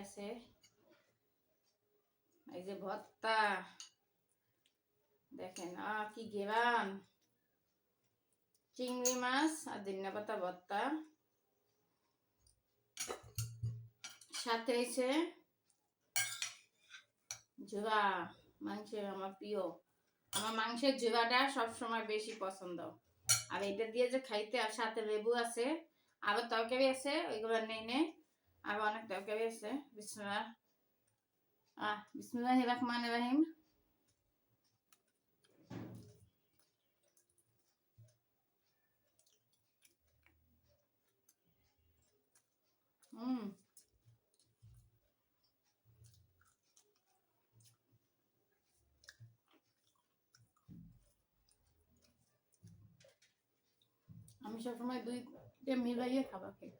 আছে এই যে ভর্তা দেখেন কি ঘেরান, চিংড়ি মাছ আর ধনিয়া পাতা ভর্তা, সাথে হয়েছে জোড়া মাংস। আমার প্রিয়, আমার মাংসের জোড়াটা সবসময় বেশি পছন্দ। আর এটা দিয়ে যে খাইতে, আর সাথে লেবু আছে, আরো তরকারি আছে, ওইগুলো নেই নেই আরো অনেক তরকারি আছে। বিসমিল্লাহ বিসমিল্লাহির রহমানির রহিম। আমি সবসময় দুইটা মিলাইয়ে খাবার খাই।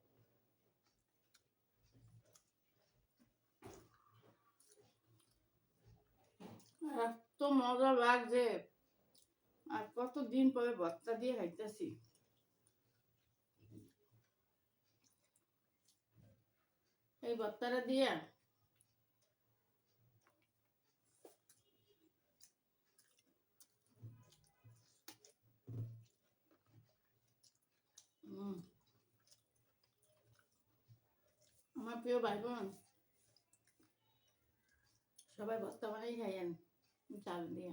এত মজা লাগছে, আর কতদিন পরে ভর্তা দিয়ে খাইতেছি। এই ভর্তাটা দিয়ে আমার প্রিয় ভাই বোন সবাই ভর্তা বানাই খাইয়েন চাল দিয়ে।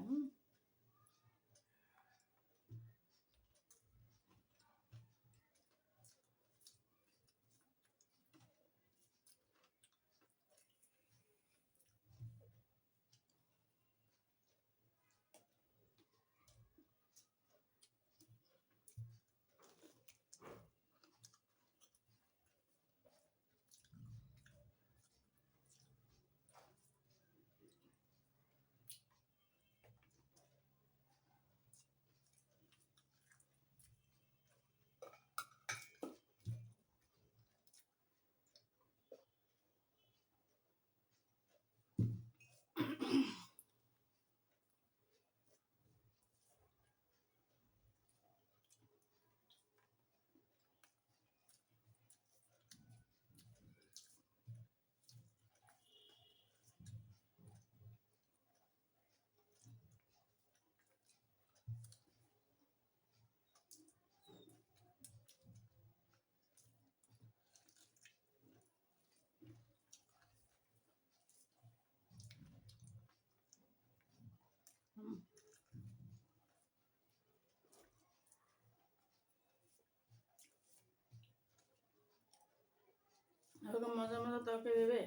এরকম মজা মজা তরকারি দেবে,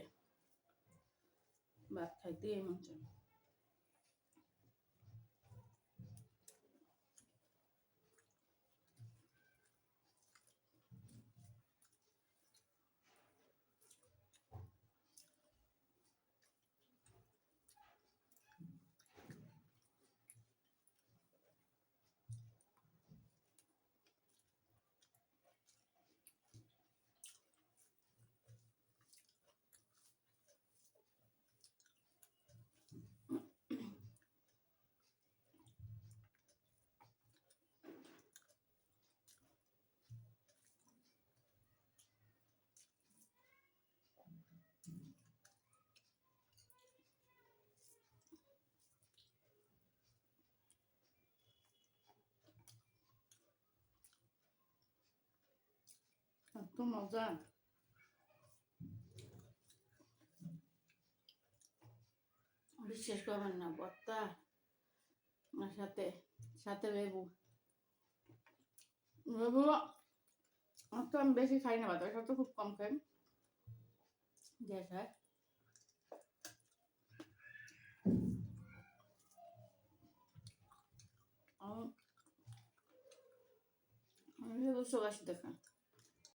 ভাত খাইতে মন চায়। এত মজা, বিশ্বাস করবেন না। ভর্তা আর সাথে সাথে লেবু লেবু তো আমি বেশি খাই না, ভাত সব তো খুব কম খাই। গ্যাস হয়। লেবু সবাই দেখেন।